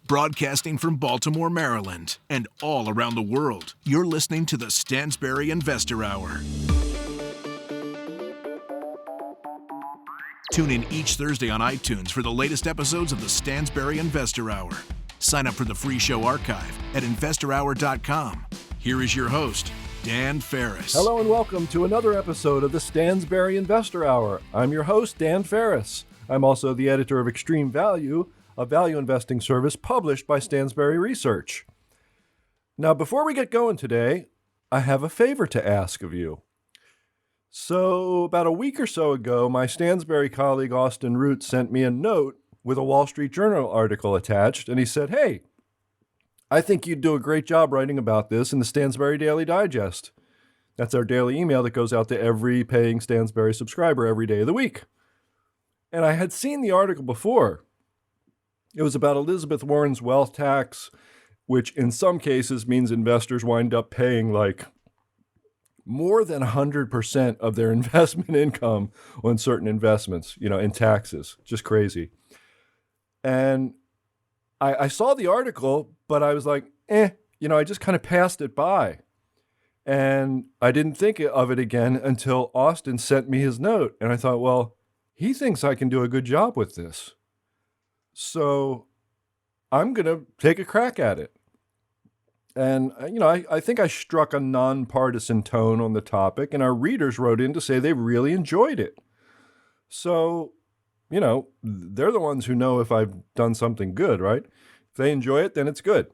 Broadcasting from Baltimore, Maryland, and all around the world, you're listening to the Stansberry Investor Hour. Tune in each Thursday on iTunes for the latest episodes of the Stansberry Investor Hour. Sign up for the free show archive at investorhour.com. Here is your host, Dan Ferris. Hello and welcome to another episode of the Stansberry Investor Hour. I'm your host, Dan Ferris. I'm also the editor of Extreme Value, a value investing service published by Stansberry Research. Now, before we get going today, I have a favor to ask of you. So, about a week or so ago, my Stansberry colleague Austin Root sent me a note with a Wall Street Journal article attached, and he said, "Hey, I think you'd do a great job writing about this in the Stansberry Daily Digest." That's our daily email that goes out to every paying Stansberry subscriber every day of the week. And I had seen the article before. It was about Elizabeth Warren's wealth tax, which in some cases means investors wind up paying like more than 100% of their investment income on certain investments, in taxes. Just crazy. And I saw the article, but I was like, I just kind of passed it by. And I didn't think of it again until Austin sent me his note. And I thought, well, he thinks I can do a good job with this. So I'm going to take a crack at it. And, I think I struck a nonpartisan tone on the topic, and our readers wrote in to say they really enjoyed it. So, they're the ones who know if I've done something good, right? If they enjoy it, then it's good.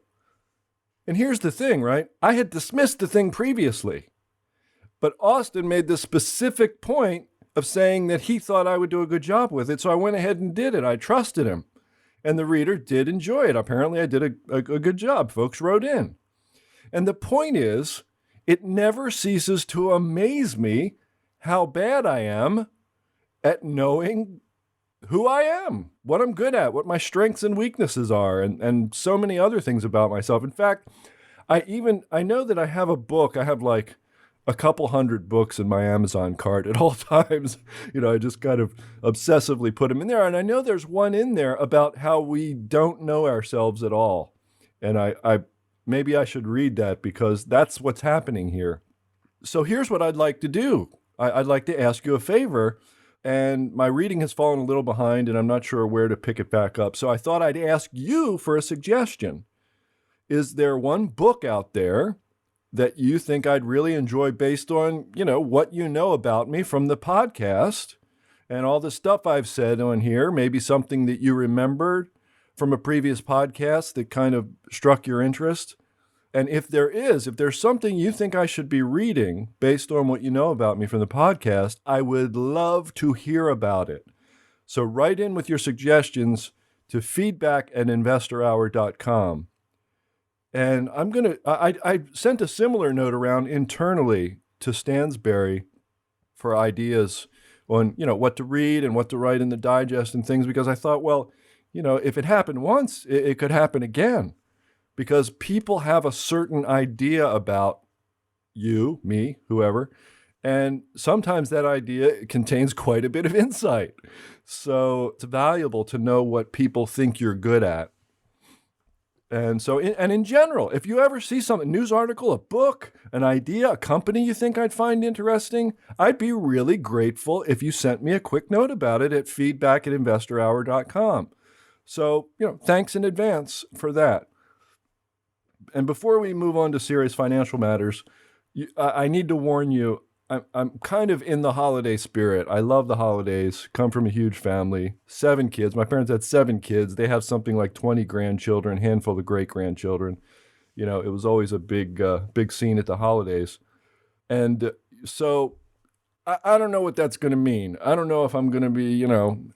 And here's the thing, right? I had dismissed the thing previously, but Austin made the specific point of saying that he thought I would do a good job with it, so I went ahead and did it. I trusted him. And the reader did enjoy it. Apparently, I did a good job. Folks wrote in. And the point is, it never ceases to amaze me how bad I am at knowing who I am, what I'm good at, what my strengths and weaknesses are, and so many other things about myself. In fact, I know that I have a book. I have like a couple hundred books in my Amazon cart at all times. I just kind of obsessively put them in there. And I know there's one in there about how we don't know ourselves at all. And I maybe I should read that because that's what's happening here. So here's what I'd like to do. I'd like to ask you a favor. And my reading has fallen a little behind, and I'm not sure where to pick it back up. So I thought I'd ask you for a suggestion. Is there one book out there that you think I'd really enjoy based on, what you know about me from the podcast and all the stuff I've said on here, maybe something that you remembered from a previous podcast that kind of struck your interest? And if there's something you think I should be reading based on what you know about me from the podcast, I would love to hear about it. So write in with your suggestions to feedback@investorhour.com. And I sent a similar note around internally to Stansberry for ideas on, what to read and what to write in the digest and things, because I thought, well, if it happened once, it could happen again, because people have a certain idea about you, me, whoever, and sometimes that idea contains quite a bit of insight. So it's valuable to know what people think you're good at. And so, in general, if you ever see something, news article, a book, an idea, a company you think I'd find interesting, I'd be really grateful if you sent me a quick note about it at feedback@investorhour.com. So, thanks in advance for that. And before we move on to serious financial matters, I need to warn you, I'm kind of in the holiday spirit. I love the holidays, come from a huge family, 7 kids. My parents had 7 kids. They have something like 20 grandchildren, handful of great-grandchildren. It was always a big scene at the holidays. And so I don't know what that's going to mean. I don't know if I'm going to be,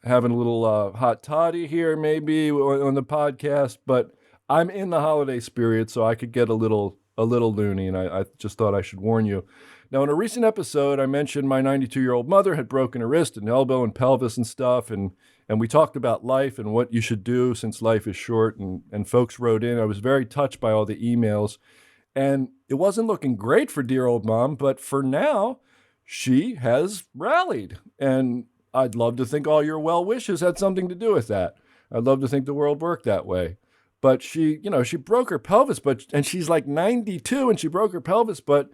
having a little hot toddy here maybe on the podcast, but I'm in the holiday spirit, so I could get a little loony, and I just thought I should warn you. Now, in a recent episode, I mentioned my 92-year-old mother had broken her wrist and elbow and pelvis and stuff, and we talked about life and what you should do since life is short, and folks wrote in. I was very touched by all the emails, and it wasn't looking great for dear old mom, but for now, she has rallied, and I'd love to think all your well wishes had something to do with that. I'd love to think the world worked that way. But she broke her pelvis, and she's like 92 and she broke her pelvis, but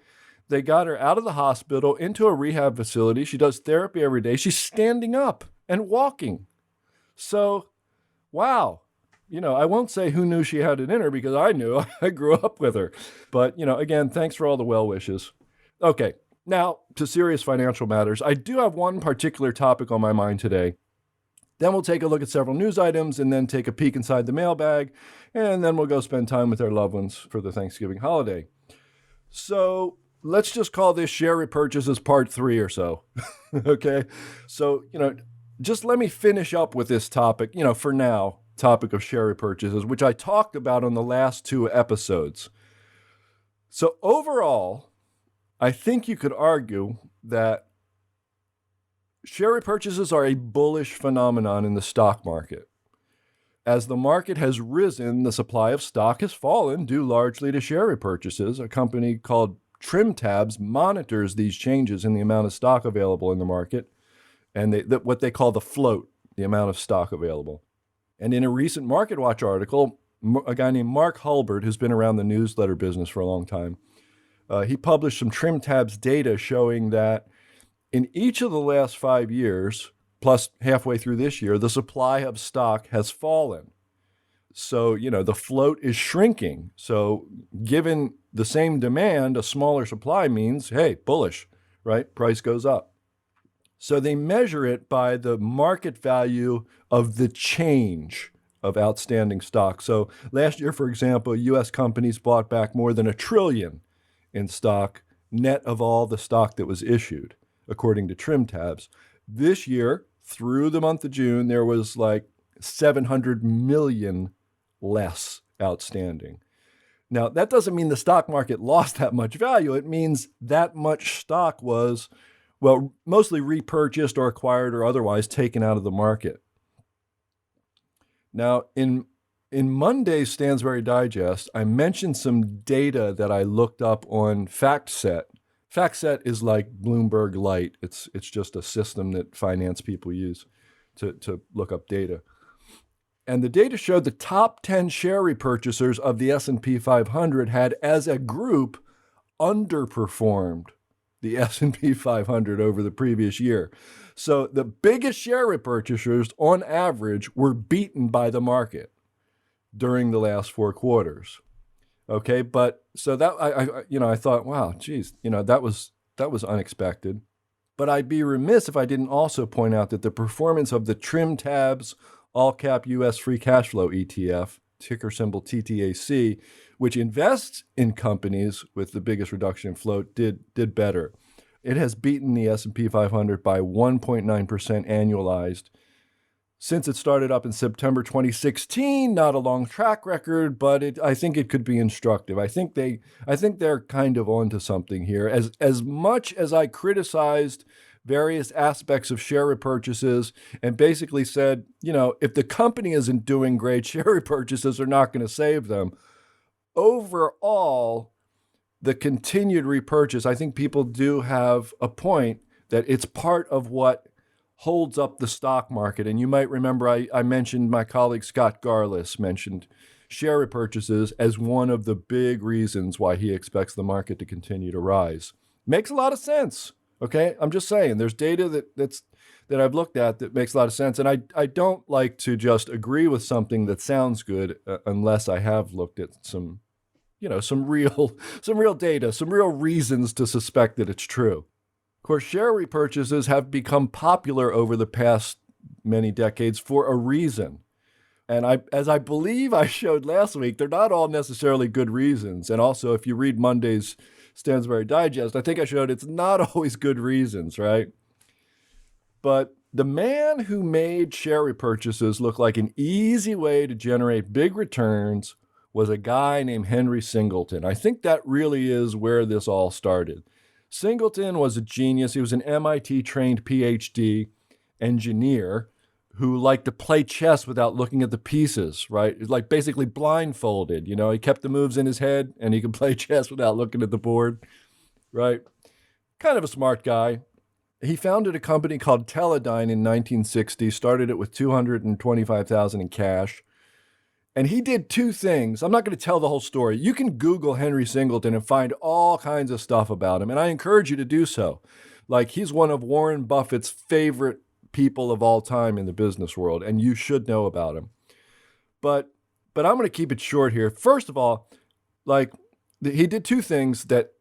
they got her out of the hospital into a rehab facility. She does therapy every day. She's standing up and walking. So, wow. I won't say who knew she had it in her because I knew. I grew up with her. But, again, thanks for all the well wishes. Okay, now to serious financial matters. I do have one particular topic on my mind today. Then we'll take a look at several news items and then take a peek inside the mailbag. And then we'll go spend time with our loved ones for the Thanksgiving holiday. So let's just call this share repurchases part 3 or so. Okay, so, just let me finish up with this topic, for now. Topic of share repurchases, which I talked about on the last 2 episodes. So overall, I think you could argue that share repurchases are a bullish phenomenon in the stock market. As the market has risen, the supply of stock has fallen due largely to share repurchases. A company called TrimTabs monitors these changes in the amount of stock available in the market and what they call the float, the amount of stock available. And in a recent Market Watch article, a guy named Mark Hulbert, who's been around the newsletter business for a long time, he published some TrimTabs data showing that in each of the last 5 years, plus halfway through this year, the supply of stock has fallen. So, the float is shrinking. So given the same demand, a smaller supply means, hey, bullish, right? Price goes up. So they measure it by the market value of the change of outstanding stock. So last year, for example, U.S. companies bought back more than $1 trillion in stock, net of all the stock that was issued, according to TrimTabs. This year, through the month of June, there was like 700 million less outstanding. Now, that doesn't mean the stock market lost that much value. It means that much stock was, mostly repurchased or acquired or otherwise taken out of the market. Now, in Monday's Stansberry Digest, I mentioned some data that I looked up on FactSet. FactSet is like Bloomberg Light. It's just a system that finance people use to look up data. And the data showed the top 10 share repurchasers of the S&P 500 had, as a group, underperformed the S&P 500 over the previous year. So the biggest share repurchasers, on average, were beaten by the market during the last 4 quarters. Okay, but so that I thought, wow, geez, that was unexpected. But I'd be remiss if I didn't also point out that the performance of the TrimTabs all-cap U.S. free cash flow ETF, ticker symbol TTAC, which invests in companies with the biggest reduction in float, did better. It has beaten the S&P 500 by 1.9% annualized since it started up in September 2016. Not a long track record, but I think it could be instructive. I think they're kind of onto something here. As much as I criticized various aspects of share repurchases and basically said, if the company isn't doing great, share repurchases are not going to save them. Overall, the continued repurchase, I think people do have a point that it's part of what holds up the stock market. And you might remember I mentioned, my colleague Scott Garlis mentioned share repurchases as one of the big reasons why he expects the market to continue to rise. Makes a lot of sense. Okay, I'm just saying there's data that I've looked at that makes a lot of sense. And I don't like to just agree with something that sounds good unless I have looked at some real data, some real reasons to suspect that it's true. Of course, share repurchases have become popular over the past many decades for a reason. And as I believe I showed last week, they're not all necessarily good reasons. And also, if you read Monday's Stansberry Digest, I think I showed it's not always good reasons, right? But the man who made share repurchases look like an easy way to generate big returns was a guy named Henry Singleton. I think that really is where this all started. Singleton was a genius. He was an MIT-trained PhD engineer who liked to play chess without looking at the pieces, right? It's like basically blindfolded. He kept the moves in his head and he could play chess without looking at the board, right? Kind of a smart guy. He founded a company called Teledyne in 1960, started it with $225,000 in cash. And he did two things. I'm not going to tell the whole story. You can Google Henry Singleton and find all kinds of stuff about him, and I encourage you to do so. Like, he's one of Warren Buffett's favorite people of all time in the business world, and you should know about him. But I'm going to keep it short here. First of all, like, he did two things that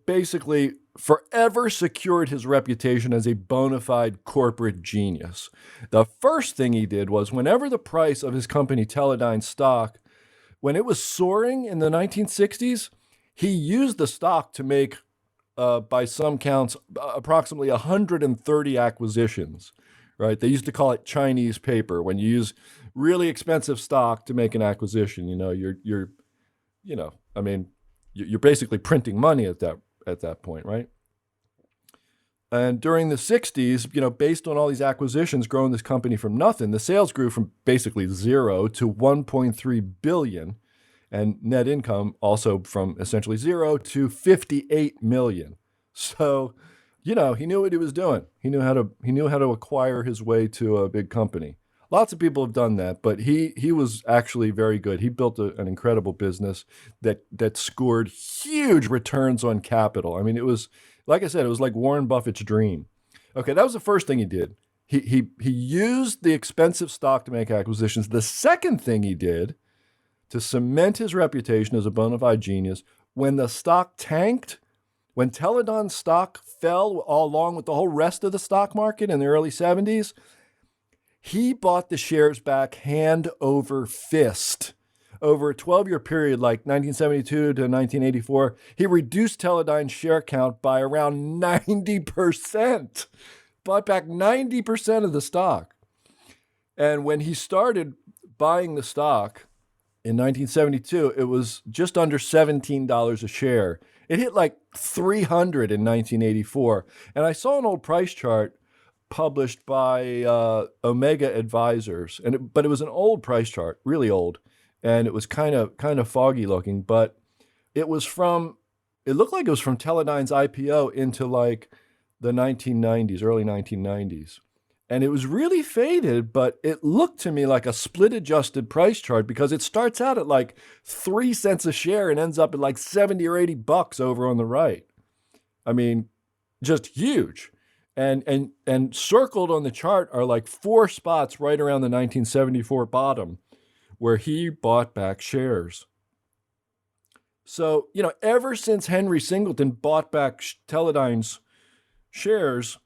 basically forever secured his reputation as a bona fide corporate genius. The first thing he did was, whenever the price of his company Teledyne stock, when it was soaring in the 1960s, he used the stock to make, by some counts, approximately 130 acquisitions, right? They used to call it Chinese paper. When you use really expensive stock to make an acquisition, you're basically printing money at that point, right? And during the 60s, based on all these acquisitions, growing this company from nothing, the sales grew from basically zero to 1.3 billion, and net income also from essentially zero to 58 million. So, he knew what he was doing. He knew how to acquire his way to a big company. Lots of people have done that, but he was actually very good. He built an incredible business that scored huge returns on capital. I mean, it was, like I said, it was like Warren Buffett's dream. Okay, that was the first thing he did. He used the expensive stock to make acquisitions. The second thing he did to cement his reputation as a bona fide genius, when the stock tanked, when Teledyne stock fell along with the whole rest of the stock market in the early 70s, he bought the shares back hand over fist. Over a 12-year period, like 1972 to 1984, he reduced Teledyne's share count by around 90%. Bought back 90% of the stock. And when he started buying the stock in 1972, it was just under $17 a share. It hit like 300 in 1984. And I saw an old price chart published by Omega Advisors, but it was an old price chart, really old, and it was kind of foggy looking. But it looked like it was from Teledyne's IPO into like the 1990s, early 1990s, and it was really faded. But it looked to me like a split adjusted price chart, because it starts out at like 3 cents a share and ends up at like 70 or 80 bucks over on the right. I mean, just huge. And circled on the chart are like 4 spots right around the 1974 bottom where he bought back shares. So, ever since Henry Singleton bought back Teledyne's shares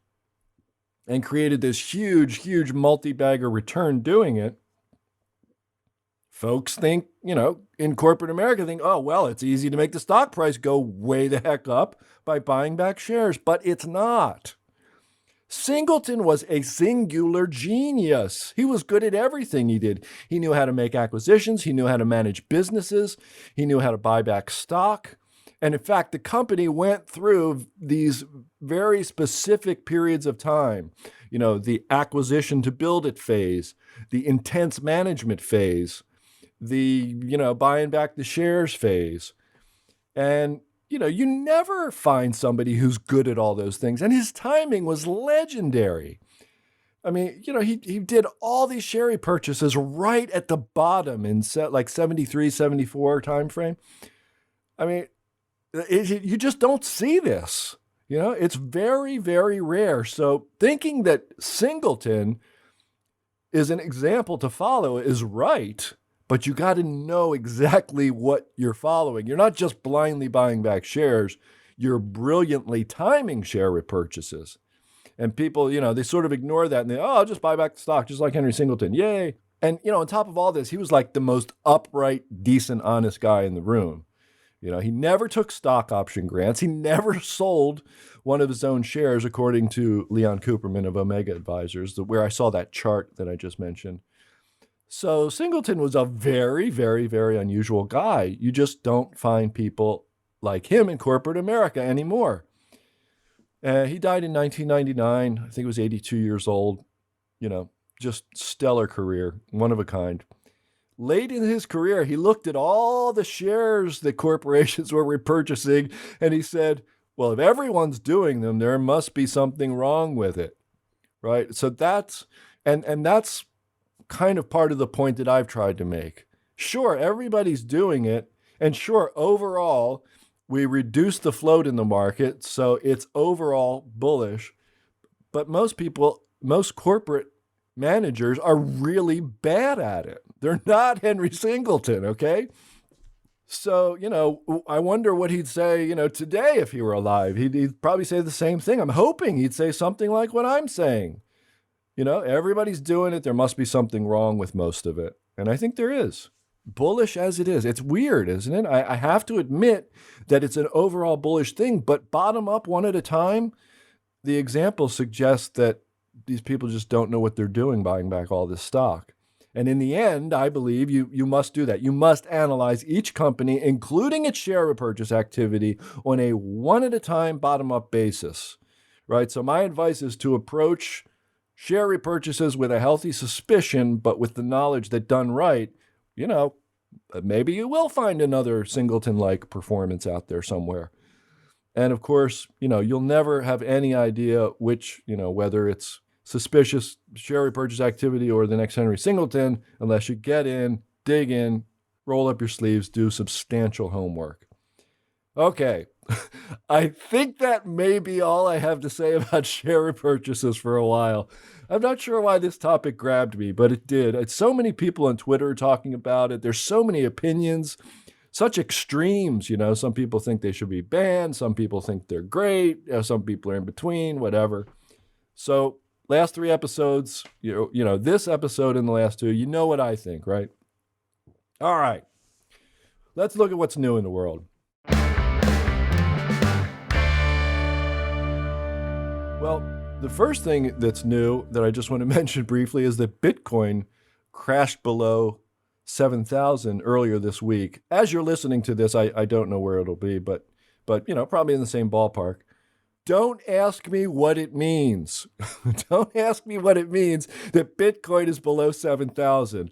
and created this huge multi-bagger return doing it, folks think, in corporate America think, oh, well, it's easy to make the stock price go way the heck up by buying back shares, but it's not. Singleton was a singular genius. He was good at everything he did. He knew how to make acquisitions. He knew how to manage businesses. He knew how to buy back stock. And in fact, the company went through these very specific periods of time. The acquisition to build it phase, the intense management phase, the, buying back the shares phase. And you never find somebody who's good at all those things. And his timing was legendary. I mean, he did all these share repurchases right at the bottom in like 73, 74 timeframe. I mean, you just don't see this. It's very, very rare. So thinking that Singleton is an example to follow is right. But you got to know exactly what you're following. You're not just blindly buying back shares. You're brilliantly timing share repurchases. And people, they sort of ignore that and I'll just buy back the stock, just like Henry Singleton. Yay. And, on top of all this, he was like the most upright, decent, honest guy in the room. He never took stock option grants. He never sold one of his own shares, according to Leon Cooperman of Omega Advisors, where I saw that chart that I just mentioned. So Singleton was a very, very, very unusual guy. You just don't find people like him in corporate America anymore. He died in 1999. I think he was 82 years old. Just stellar career, one of a kind. Late in his career, he looked at all the shares that corporations were repurchasing, and he said, well, if everyone's doing them, there must be something wrong with it, right? So that's kind of part of the point that I've tried to make, Sure, everybody's doing it. And sure, overall, we reduce the float in the market, so it's overall bullish. But most people, most corporate managers are really bad at it. They're not Henry Singleton, okay? So, I wonder what he'd say, today if he were alive. He'd probably say the same thing. I'm hoping he'd say something like what I'm saying. Everybody's doing it. There must be something wrong with most of it. And I think there is. Bullish as it is. It's weird, isn't it? I have to admit that it's an overall bullish thing, but bottom up one at a time, the example suggests that these people just don't know what they're doing buying back all this stock. And in the end, I believe you must do that. You must analyze each company, including its share repurchase activity, on a one-at-a-time, bottom-up basis, right? So my advice is to approach share repurchases with a healthy suspicion, but with the knowledge that done right, maybe you will find another Singleton-like performance out there somewhere. And of course, you'll never have any idea which, whether it's suspicious share repurchase activity or the next Henry Singleton, unless you get in, dig in, roll up your sleeves, do substantial homework. Okay, I think that may be all I have to say about share repurchases for a while. I'm not sure why this topic grabbed me, but it did. It's so many people on Twitter talking about it. There's so many opinions, such extremes. Some people think they should be banned. Some people think they're great. Some people are in between, whatever. So last 3 episodes, this episode and the last 2, you know what I think, right? All right, let's look at what's new in the world. Well, the first thing that's new that I just want to mention briefly is that Bitcoin crashed below 7,000 earlier this week. As you're listening to this, I don't know where it'll be, but probably in the same ballpark. Don't ask me what it means. Don't ask me what it means that Bitcoin is below 7,000.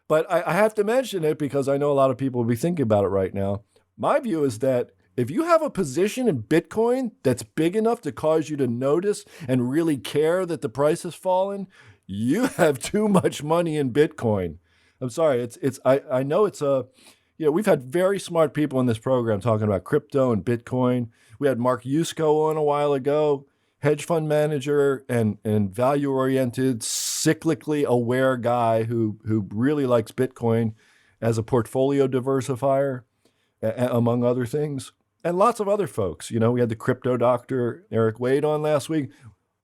But I have to mention it because I know a lot of people will be thinking about it right now. My view is that if you have a position in Bitcoin that's big enough to cause you to notice and really care that the price has fallen, you have too much money in Bitcoin. I'm sorry. I know it's we've had very smart people in this program talking about crypto and Bitcoin. We had Mark Yusko on a while ago, hedge fund manager and value-oriented, cyclically aware guy who really likes Bitcoin as a portfolio diversifier, among other things. And lots of other folks. We had the crypto doctor, Eric Wade, on last week.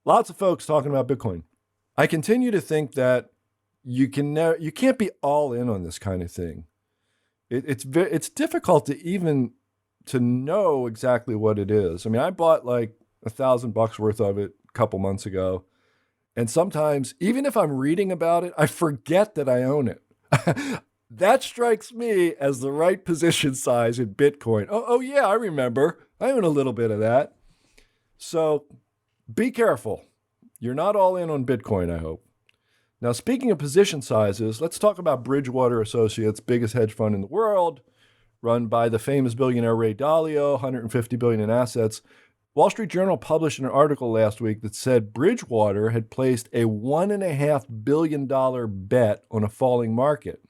Lots of folks talking about Bitcoin. I continue to think that you can't be all in on this kind of thing. It's difficult to know exactly what it is. I mean, I bought like $1,000 worth of it a couple months ago. And sometimes, even if I'm reading about it, I forget that I own it. That strikes me as the right position size in Bitcoin. Oh yeah, I remember. I own a little bit of that. So be careful. You're not all in on Bitcoin, I hope. Now, speaking of position sizes, let's talk about Bridgewater Associates, biggest hedge fund in the world, run by the famous billionaire Ray Dalio, $150 billion in assets. Wall Street Journal published an article last week that said Bridgewater had placed a $1.5 billion bet on a falling market.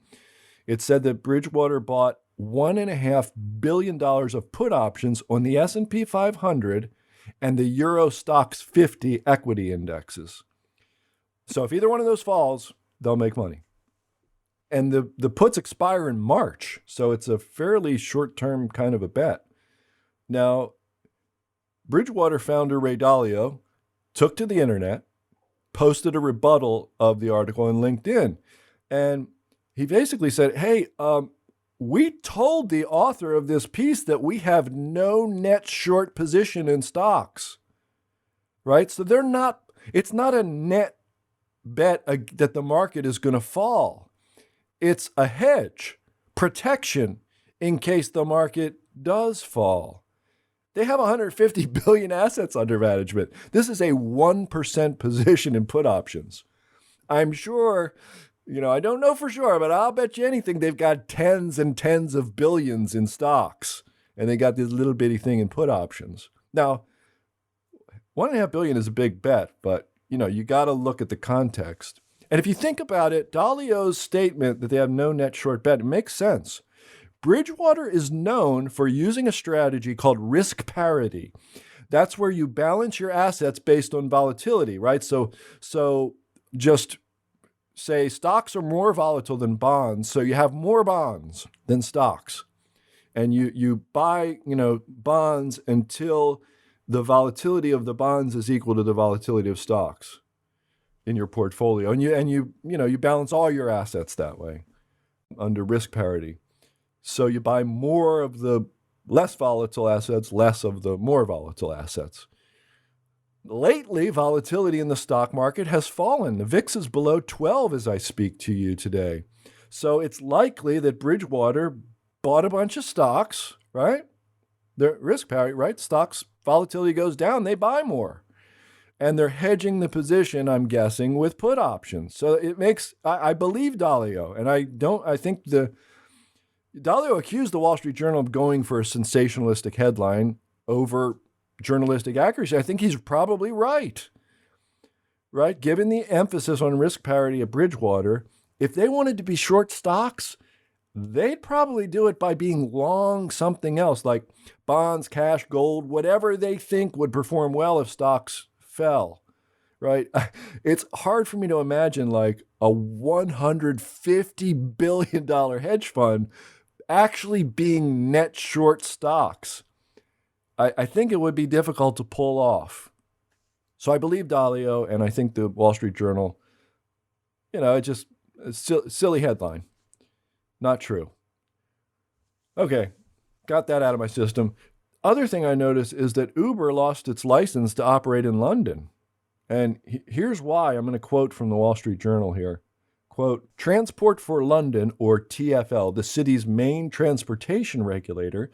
It said that Bridgewater bought $1.5 billion of put options on the S&P 500 and the Euro Stoxx 50 equity indexes. So if either one of those falls, they'll make money. And the puts expire in March, so it's a fairly short-term kind of a bet. Now, Bridgewater founder Ray Dalio took to the internet, posted a rebuttal of the article on LinkedIn, and he basically said, hey, we told the author of this piece that we have no net short position in stocks, right? So it's not a net bet that the market is going to fall. It's a hedge, protection in case the market does fall. They have 150 billion assets under management. This is a 1% position in put options. I'm sure, I don't know for sure, but I'll bet you anything they've got tens and tens of billions in stocks, and they got this little bitty thing in put options. Now, $1.5 billion is a big bet, but you got to look at the context. And if you think about it, Dalio's statement that they have no net short bet, it makes sense. Bridgewater is known for using a strategy called risk parity. That's where you balance your assets based on volatility, right? So just say stocks are more volatile than bonds, so you have more bonds than stocks. And you buy, bonds until the volatility of the bonds is equal to the volatility of stocks in your portfolio. And you balance all your assets that way under risk parity. So you buy more of the less volatile assets, less of the more volatile assets. Lately, volatility in the stock market has fallen. The VIX is below 12 as I speak to you today. So it's likely that Bridgewater bought a bunch of stocks, right? They're risk parity, right? Stocks, volatility goes down, they buy more. And they're hedging the position, I'm guessing, with put options. So it makes, I believe Dalio, and I think Dalio accused the Wall Street Journal of going for a sensationalistic headline over journalistic accuracy. I think he's probably right? Given the emphasis on risk parity at Bridgewater, if they wanted to be short stocks, they'd probably do it by being long something else, like bonds, cash, gold, whatever they think would perform well if stocks fell, right? It's hard for me to imagine like a $150 billion hedge fund actually being net short stocks. I think it would be difficult to pull off. So I believe Dalio, and I think the Wall Street Journal, it's a silly headline. Not true. Okay, got that out of my system. Other thing I noticed is that Uber lost its license to operate in London. And here's why. I'm going to quote from the Wall Street Journal here. Quote, Transport for London, or TfL, the city's main transportation regulator,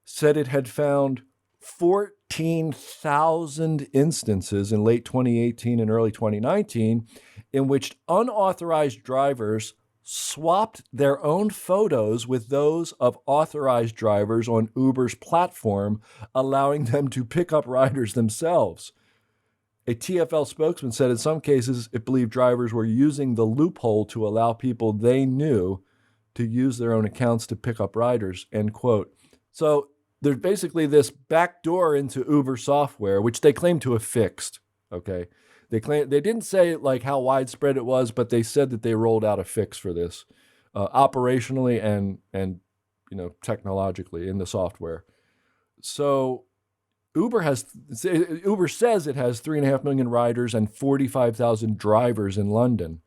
said it had found 14,000 instances in late 2018 and early 2019 in which unauthorized drivers swapped their own photos with those of authorized drivers on Uber's platform, allowing them to pick up riders themselves. A TfL spokesman said in some cases it believed drivers were using the loophole to allow people they knew to use their own accounts to pick up riders, end quote. So there's basically this backdoor into Uber software, which they claim to have fixed, okay? They didn't say like how widespread it was, but they said that they rolled out a fix for this, operationally and technologically in the software. So Uber says it has 3.5 million riders and 45,000 drivers in London.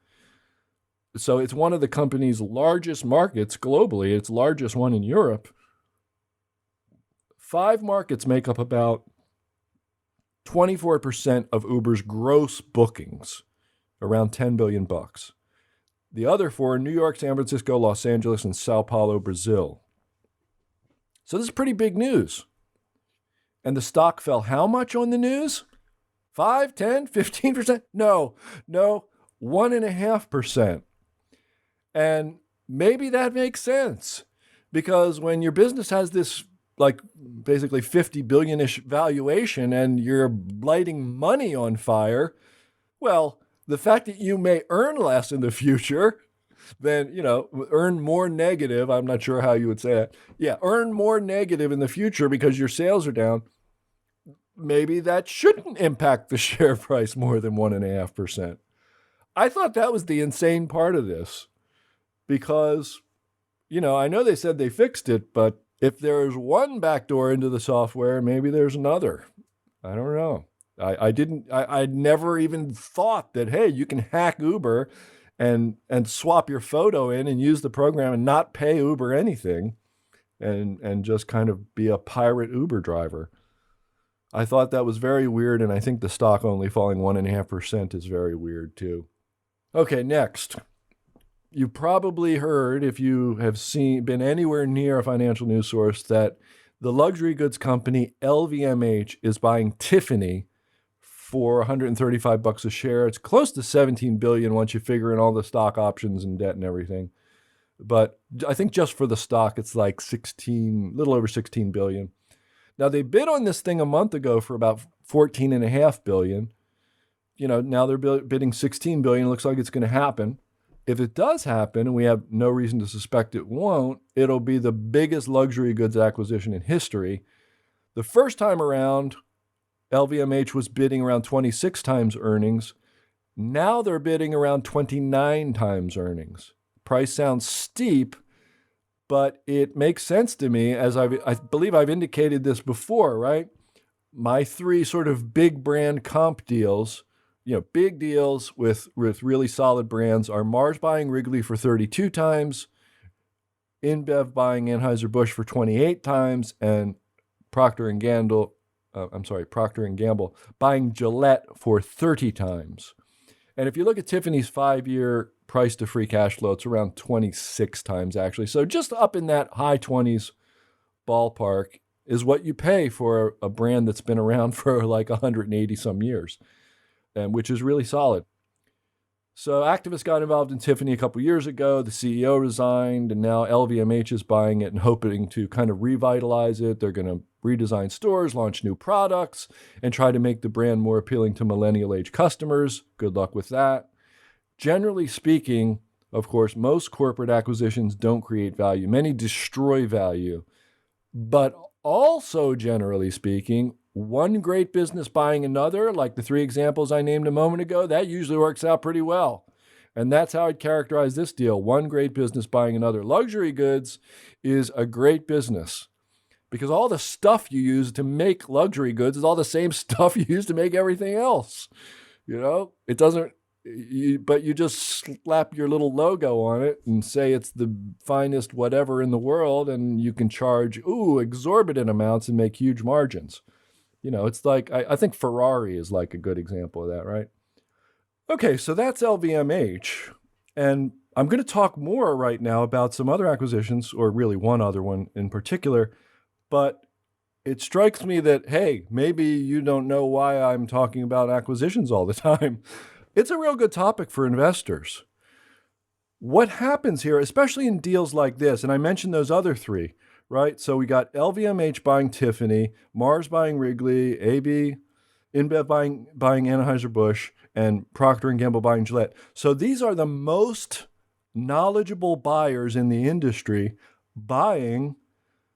So it's one of the company's largest markets globally. It's largest one in Europe. 5 markets make up about 24% of Uber's gross bookings, around $10 billion. The other 4 are New York, San Francisco, Los Angeles, and Sao Paulo, Brazil. So this is pretty big news. And the stock fell how much on the news? 5, 10, 15%? No, 1.5%. And maybe that makes sense because when your business has this like basically 50 billion-ish valuation and you're lighting money on fire, well, the fact that you may earn less in the future than, earn more negative, I'm not sure how you would say that. Yeah, earn more negative in the future because your sales are down. Maybe that shouldn't impact the share price more than 1.5%. I thought that was the insane part of this because, I know they said they fixed it, but if there's one backdoor into the software, maybe there's another. I don't know. I never even thought that, hey, you can hack Uber and swap your photo in and use the program and not pay Uber anything and just kind of be a pirate Uber driver. I thought that was very weird, and I think the stock only falling 1.5% is very weird too. Okay, next. You probably heard, if you have been anywhere near a financial news source, that the luxury goods company LVMH is buying Tiffany for $135 a share. It's close to $17 billion once you figure in all the stock options and debt and everything. But I think just for the stock, it's like little over $16 billion. Now, they bid on this thing a month ago for about $14.5 billion. now they're bidding $16 billion. It looks like it's going to happen. If it does happen, and we have no reason to suspect it won't, it'll be the biggest luxury goods acquisition in history. The first time around, LVMH was bidding around 26 times earnings. Now they're bidding around 29 times earnings. Price sounds steep, but it makes sense to me, as I believe I've indicated this before, right? My three sort of big brand comp deals, big deals with really solid brands are Mars buying Wrigley for 32 times, InBev buying Anheuser-Busch for 28 times, and Procter & Gamble buying Gillette for 30 times. And if you look at Tiffany's 5-year price to free cash flow, it's around 26 times actually. So just up in that high 20s ballpark is what you pay for a brand that's been around for like 180 some years, and which is really solid. So activists got involved in Tiffany a couple years ago. The CEO resigned, and now LVMH is buying it and hoping to kind of revitalize it. They're going to redesign stores, launch new products, and try to make the brand more appealing to millennial age customers. Good luck with that. Generally speaking, of course, most corporate acquisitions don't create value. Many destroy value. But also, generally speaking, one great business buying another, like the three examples I named a moment ago, that usually works out pretty well. And that's how I'd characterize this deal. One great business buying another. Luxury goods is a great business because all the stuff you use to make luxury goods is all the same stuff you use to make everything else. It doesn't, but you just slap your little logo on it and say it's the finest whatever in the world, and you can charge, exorbitant amounts and make huge margins. It's like, I think Ferrari is like a good example of that, right? Okay, so that's LVMH. And I'm going to talk more right now about some other acquisitions, or really one other one in particular. But it strikes me that, hey, maybe you don't know why I'm talking about acquisitions all the time. It's a real good topic for investors. What happens here, especially in deals like this, and I mentioned those other three, right? So we got LVMH buying Tiffany, Mars buying Wrigley, InBev buying Anheuser-Busch, and Procter & Gamble buying Gillette. So these are the most knowledgeable buyers in the industry buying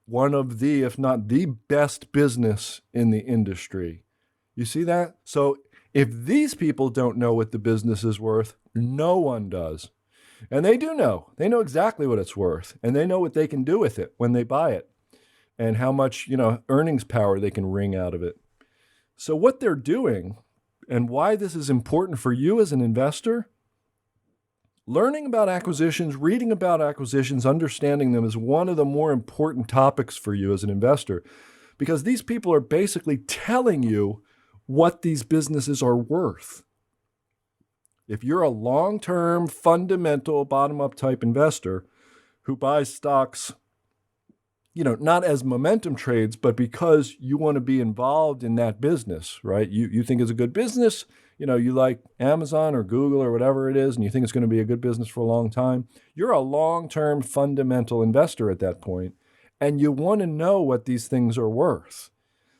one of the, if not the best business in the industry. You see that? So if these people don't know what the business is worth, no one does. And they do know. They know exactly what it's worth, and they know what they can do with it when they buy it and how much, earnings power they can wring out of it. So what they're doing and why this is important for you as an investor, learning about acquisitions, reading about acquisitions, understanding them is one of the more important topics for you as an investor, because these people are basically telling you what these businesses are worth. If you're a long-term, fundamental, bottom-up type investor who buys stocks, not as momentum trades, but because you want to be involved in that business, right? You think it's a good business, you like Amazon or Google or whatever it is, and you think it's going to be a good business for a long time. You're a long-term, fundamental investor at that point, and you want to know what these things are worth.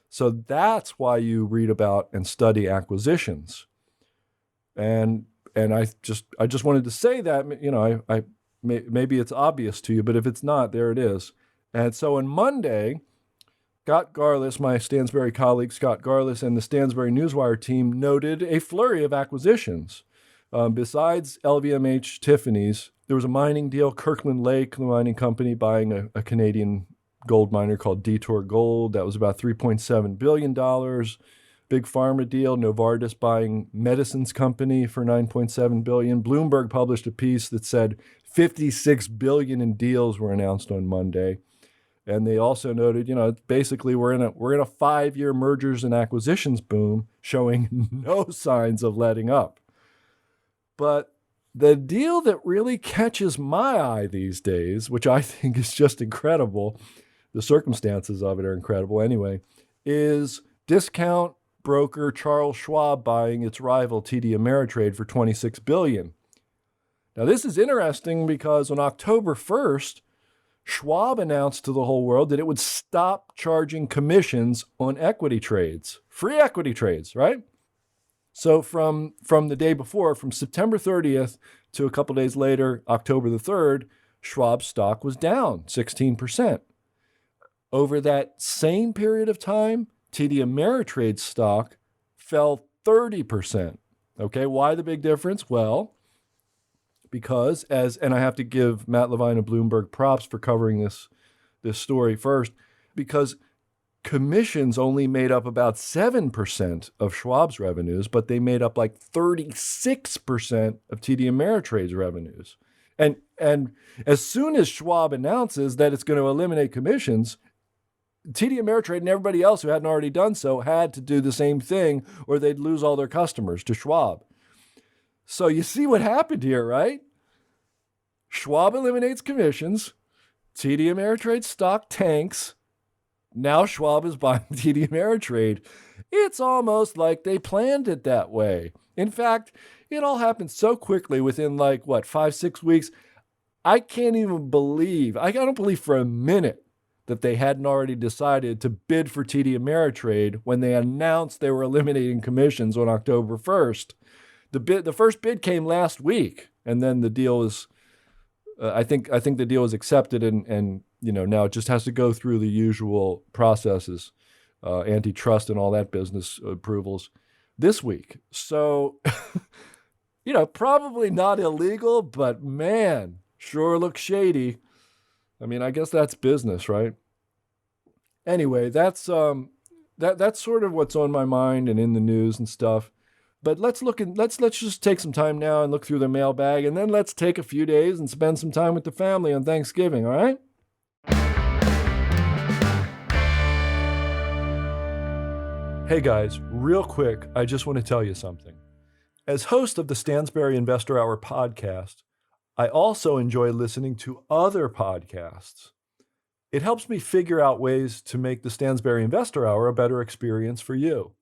So that's why you read about and study acquisitions. And I just wanted to say that, maybe it's obvious to you, but if it's not, there it is. And so on Monday, Scott Garlis, my Stansberry colleague Scott Garlis, and the Stansberry Newswire team noted a flurry of acquisitions. Besides LVMH Tiffany's, there was a mining deal, Kirkland Lake, the mining company, buying a Canadian gold miner called Detour Gold. That was about $3.7 billion. Big pharma deal, Novartis buying Medicines Company for $9.7 billion. Bloomberg published a piece that said $56 billion in deals were announced on Monday. And they also noted, basically we're in a 5-year mergers and acquisitions boom, showing no signs of letting up. But the deal that really catches my eye these days, which I think is just incredible, the circumstances of it are incredible anyway, is discount broker Charles Schwab buying its rival TD Ameritrade for $26 billion. Now, this is interesting because on October 1st, Schwab announced to the whole world that it would stop charging commissions on equity trades, free equity trades, right? So from the day before, from September 30th to a couple days later, October the 3rd, Schwab stock was down 16%. Over that same period of time, TD Ameritrade stock fell 30%. Okay, why the big difference? Well, because and I have to give Matt Levine of Bloomberg props for covering this story first, because commissions only made up about 7% of Schwab's revenues, but they made up like 36% of TD Ameritrade's revenues. And as soon as Schwab announces that it's going to eliminate commissions, TD Ameritrade and everybody else who hadn't already done so had to do the same thing, or they'd lose all their customers to Schwab. So you see what happened here, right? Schwab eliminates commissions, TD Ameritrade stock tanks. Now Schwab is buying TD Ameritrade. It's almost like they planned it that way. In fact, it all happened so quickly within 5-6 weeks. I can't even believe, I don't believe for a minute that they hadn't already decided to bid for TD Ameritrade when they announced they were eliminating commissions on October 1st. The first bid came last week, and then the deal is, I think the deal is accepted, and now it just has to go through the usual processes, antitrust and all that business approvals this week. So, probably not illegal, but man, sure looks shady. I mean, I guess that's business, right? Anyway, that's sort of what's on my mind and in the news and stuff. But let's just take some time now and look through the mailbag, and then let's take a few days and spend some time with the family on Thanksgiving, all right? Hey guys, real quick, I just want to tell you something. As host of the Stansberry Investor Hour podcast, I also enjoy listening to other podcasts. It helps me figure out ways to make the Stansberry Investor Hour a better experience for you.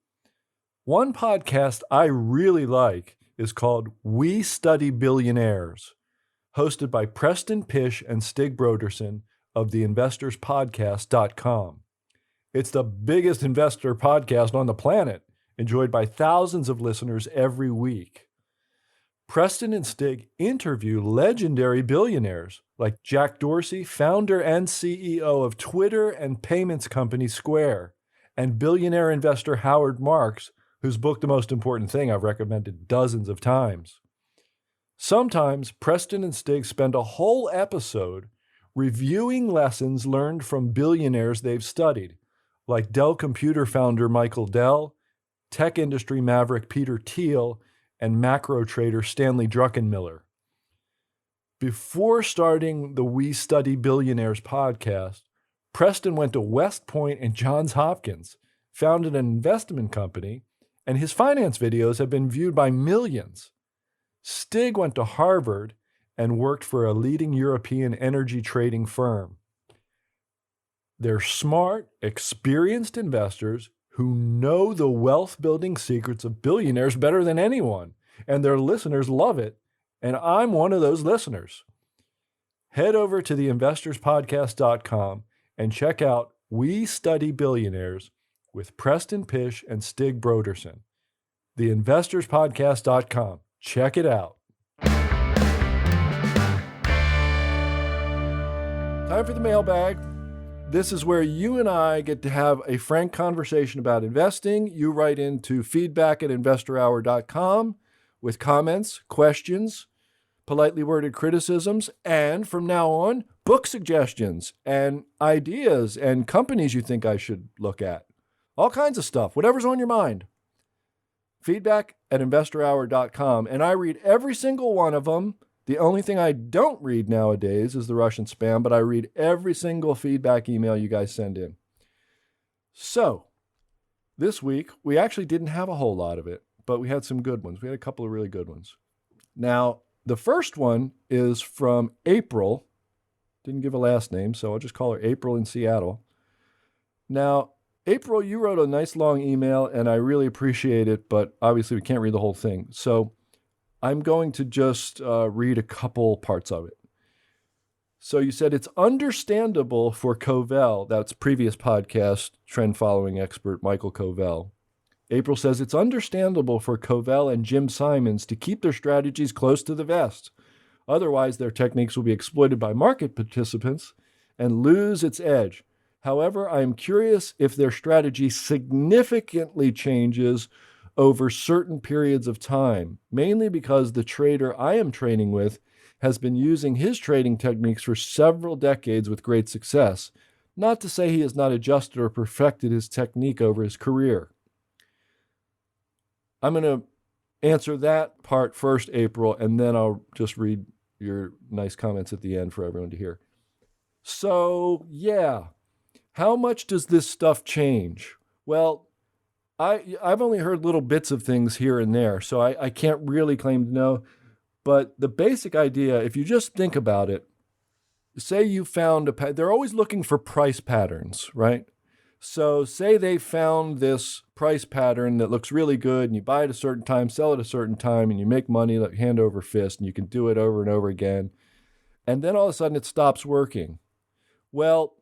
One podcast I really like is called We Study Billionaires, hosted by Preston Pish and Stig Broderson of theinvestorspodcast.com. It's the biggest investor podcast on the planet, enjoyed by thousands of listeners every week. Preston and Stig interview legendary billionaires like Jack Dorsey, founder and CEO of Twitter and payments company Square, and billionaire investor Howard Marks, whose book The Most Important Thing I've recommended dozens of times. Sometimes Preston and Stig spend a whole episode reviewing lessons learned from billionaires they've studied, like Dell Computer founder Michael Dell, tech industry maverick Peter Thiel, and macro trader Stanley Druckenmiller. Before starting the We Study Billionaires podcast, Preston went to West Point and Johns Hopkins, founded an investment company, and his finance videos have been viewed by millions. Stig went to Harvard and worked for a leading European energy trading firm. They're smart, experienced investors who know the wealth-building secrets of billionaires better than anyone, and their listeners love it, and I'm one of those listeners. Head over to theinvestorspodcast.com and check out We Study Billionaires with Preston Pish and Stig Broderson. Theinvestorspodcast.com. Check it out. Time for the mailbag. This is where you and I get to have a frank conversation about investing. You write into feedback@investorhour.com with comments, questions, politely worded criticisms, and from now on, book suggestions and ideas and companies you think I should look at. All kinds of stuff, whatever's on your mind. Feedback@investorhour.com, and I read every single one of them. The only thing I don't read nowadays is the Russian spam, but I read every single feedback email you guys send in. So, this week, we actually didn't have a whole lot of it, but we had some good ones. We had a couple of really good ones. Now, the first one is from April. Didn't give a last name, so I'll just call her April in Seattle. Now, April, you wrote a nice long email, and I really appreciate it, but obviously we can't read the whole thing. So I'm going to just read a couple parts of it. So you said, it's understandable for Covell, that's previous podcast trend following expert Michael Covell, April says it's understandable for Covell and Jim Simons to keep their strategies close to the vest. Otherwise, their techniques will be exploited by market participants and lose its edge. However, I am curious if their strategy significantly changes over certain periods of time, mainly because the trader I am trading with has been using his trading techniques for several decades with great success. Not to say he has not adjusted or perfected his technique over his career. I'm going to answer that part first, April, and then I'll just read your nice comments at the end for everyone to hear. So, yeah, how much does this stuff change? Well, I've only heard little bits of things here and there, so I can't really claim to know. But the basic idea, if you just think about it, say you found they're always looking for price patterns, right? So say they found this price pattern that looks really good and you buy it at a certain time, sell it at a certain time, and you make money like hand over fist and you can do it over and over again. And then all of a sudden it stops working. Well,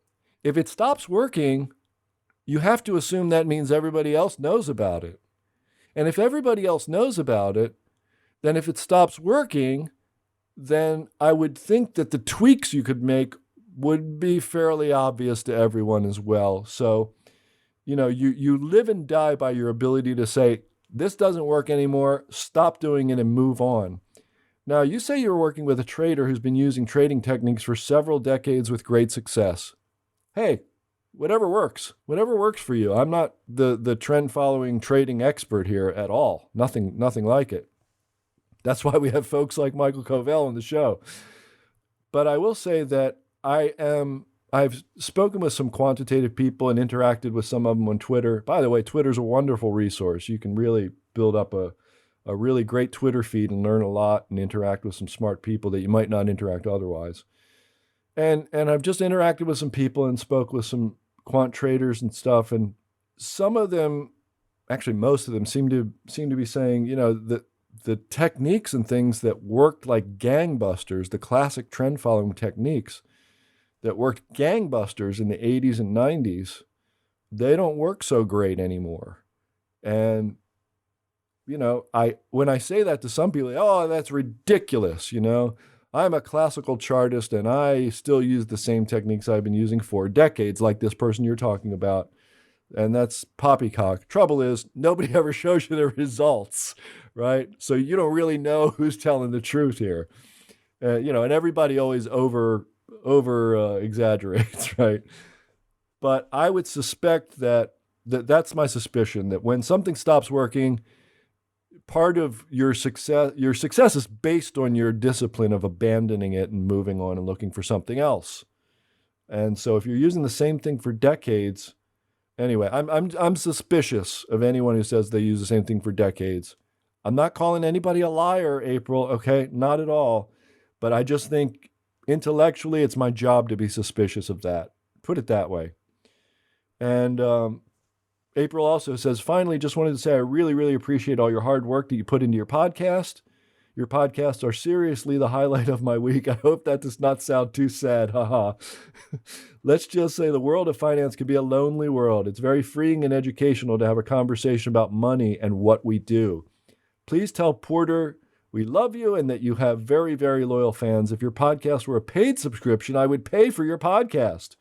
if it stops working, you have to assume that means everybody else knows about it. And if everybody else knows about it, then if it stops working, then I would think that the tweaks you could make would be fairly obvious to everyone as well. So, you live and die by your ability to say, this doesn't work anymore, stop doing it and move on. Now, you say you're working with a trader who's been using trading techniques for several decades with great success. Hey, whatever works for you. I'm not the trend following trading expert here at all. Nothing like it. That's why we have folks like Michael Covell on the show. But I will say that I've spoken with some quantitative people and interacted with some of them on Twitter. By the way, Twitter's a wonderful resource. You can really build up a really great Twitter feed and learn a lot and interact with some smart people that you might not interact otherwise. And I've just interacted with some people and spoke with some quant traders and stuff. And some of them, actually most of them, seem to be saying, that the techniques and things that worked like gangbusters, the classic trend following techniques that worked gangbusters in the 80s and 90s, they don't work so great anymore. And, when I say that to some people, oh, that's ridiculous. I'm a classical chartist and I still use the same techniques I've been using for decades, like this person you're talking about. And that's poppycock. Trouble is, nobody ever shows you the results, right? So you don't really know who's telling the truth here. And everybody always over exaggerates, right? But I would suspect that's my suspicion, that when something stops working, part of your success is based on your discipline of abandoning it and moving on and looking for something else. And so if you're using the same thing for decades, anyway, I'm suspicious of anyone who says they use the same thing for decades. I'm not calling anybody a liar, April, okay? Not at all. But I just think intellectually it's my job to be suspicious of that. Put it that way. And April also says, finally, just wanted to say I really, really appreciate all your hard work that you put into your podcast. Your podcasts are seriously the highlight of my week. I hope that does not sound too sad. Haha. Let's just say the world of finance can be a lonely world. It's very freeing and educational to have a conversation about money and what we do. Please tell Porter we love you and that you have very, very loyal fans. If your podcast were a paid subscription, I would pay for your podcast.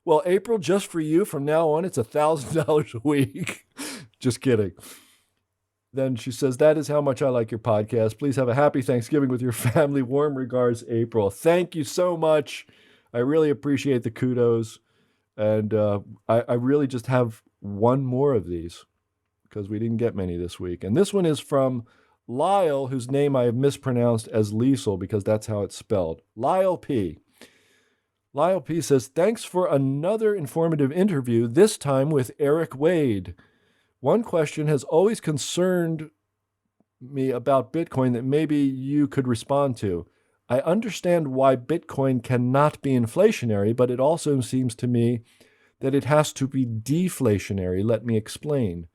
Well, April, just for you, from now on, it's $1,000 a week. Just kidding. Then she says, that is how much I like your podcast. Please have a happy Thanksgiving with your family. Warm regards, April. Thank you so much. I really appreciate the kudos. And I really just have one more of these because we didn't get many this week. And this one is from Lyle, whose name I have mispronounced as Liesel because that's how it's spelled. Lyle P. Lyle P. says, thanks for another informative interview, this time with Eric Wade. One question has always concerned me about Bitcoin that maybe you could respond to. I understand why Bitcoin cannot be inflationary, but it also seems to me that it has to be deflationary. Let me explain.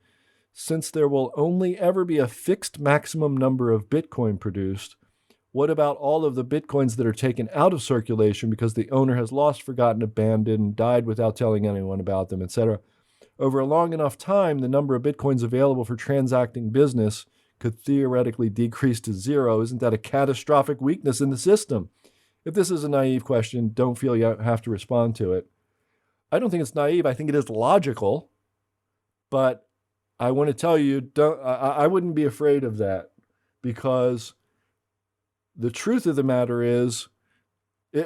Since there will only ever be a fixed maximum number of Bitcoin produced, what about all of the Bitcoins that are taken out of circulation because the owner has lost, forgotten, abandoned, died without telling anyone about them, etc.? over a long enough time, the number of Bitcoins available for transacting business could theoretically decrease to zero. Isn't that a catastrophic weakness in the system? If this is a naive question, don't feel you have to respond to it. I don't think it's naive. I think it is logical. But I want to tell you, I wouldn't be afraid of that, because the truth of the matter is,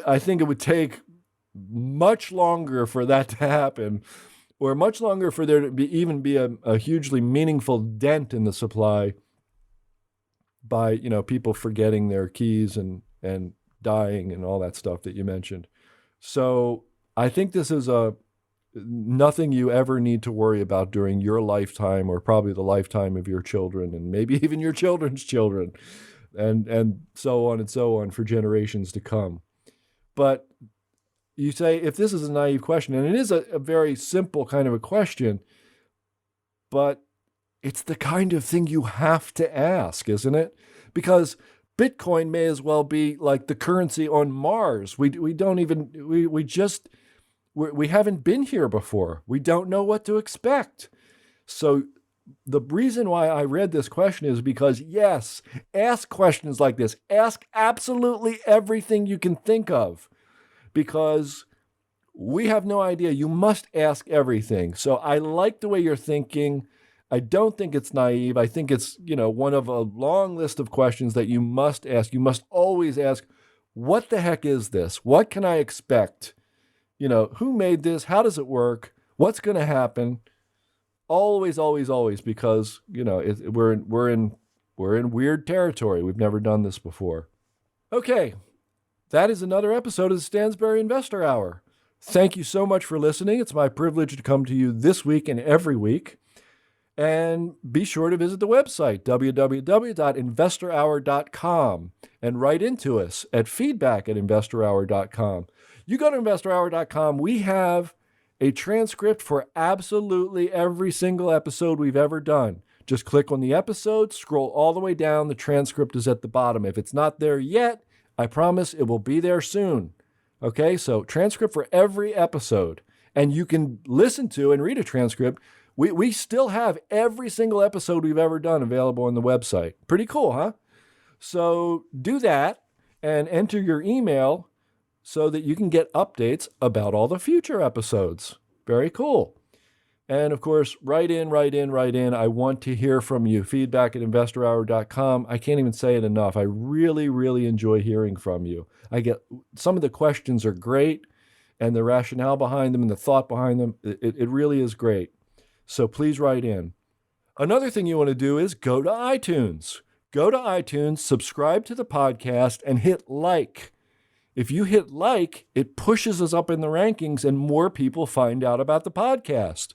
I think it would take much longer for that to happen, or much longer for there to even be a hugely meaningful dent in the supply by people forgetting their keys and dying and all that stuff that you mentioned. So I think this is nothing you ever need to worry about during your lifetime, or probably the lifetime of your children, and maybe even your children's children, and so on for generations to come. But you say, if this is a naive question, and it is a very simple kind of a question, but it's the kind of thing you have to ask, isn't it? Because Bitcoin may as well be like the currency on Mars. We haven't been here before. We don't know what to expect. So the reason why I read this question is because, yes, ask questions like this. Ask absolutely everything you can think of, because we have no idea. You must ask everything. So I like the way you're thinking. I don't think it's naive. I think it's, one of a long list of questions that you must ask. You must always ask, what the heck is this? What can I expect? Who made this? How does it work? What's going to happen? Always, always, always, because, we're in weird territory. We've never done this before. Okay, that is another episode of the Stansberry Investor Hour. Thank you so much for listening. It's my privilege to come to you this week and every week. And be sure to visit the website, www.investorhour.com, and write into us at feedback@investorhour.com. You go to investorhour.com, we have a transcript for absolutely every single episode we've ever done. Just click on the episode, scroll all the way down, the transcript is at the bottom. If it's not there yet, I promise it will be there soon. Okay, so transcript for every episode. And you can listen to and read a transcript. We still have every single episode we've ever done available on the website. Pretty cool, huh? So do that and enter your email so that you can get updates about all the future episodes. Very cool. And of course, write in. I want to hear from you. Feedback@investorhour.com. I can't even say it enough. I really, really enjoy hearing from you. Some of the questions are great, and the rationale behind them and the thought behind them, it really is great. So please write in. Another thing you want to do is go to iTunes. Go to iTunes, subscribe to the podcast, and hit like. If you hit like, it pushes us up in the rankings and more people find out about the podcast.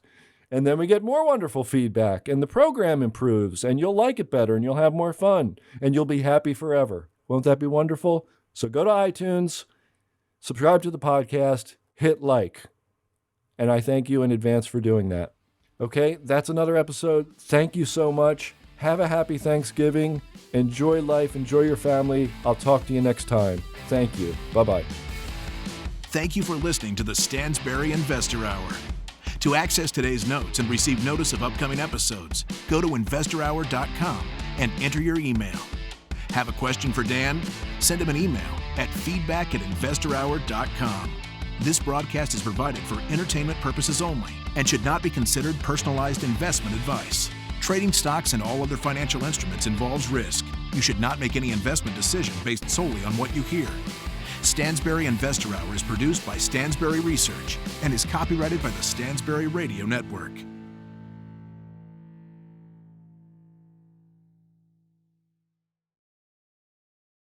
And then we get more wonderful feedback, and the program improves, and you'll like it better, and you'll have more fun, and you'll be happy forever. Won't that be wonderful? So go to iTunes, subscribe to the podcast, hit like. And I thank you in advance for doing that. Okay, that's another episode. Thank you so much. Have a happy Thanksgiving. Enjoy life. Enjoy your family. I'll talk to you next time. Thank you. Bye-bye. Thank you for listening to the Stansberry Investor Hour. To access today's notes and receive notice of upcoming episodes, go to investorhour.com and enter your email. Have a question for Dan? Send him an email at feedback@investorhour.com. This broadcast is provided for entertainment purposes only and should not be considered personalized investment advice. Trading stocks and all other financial instruments involves risk. You should not make any investment decision based solely on what you hear. Stansberry Investor Hour is produced by Stansberry Research and is copyrighted by the Stansberry Radio Network.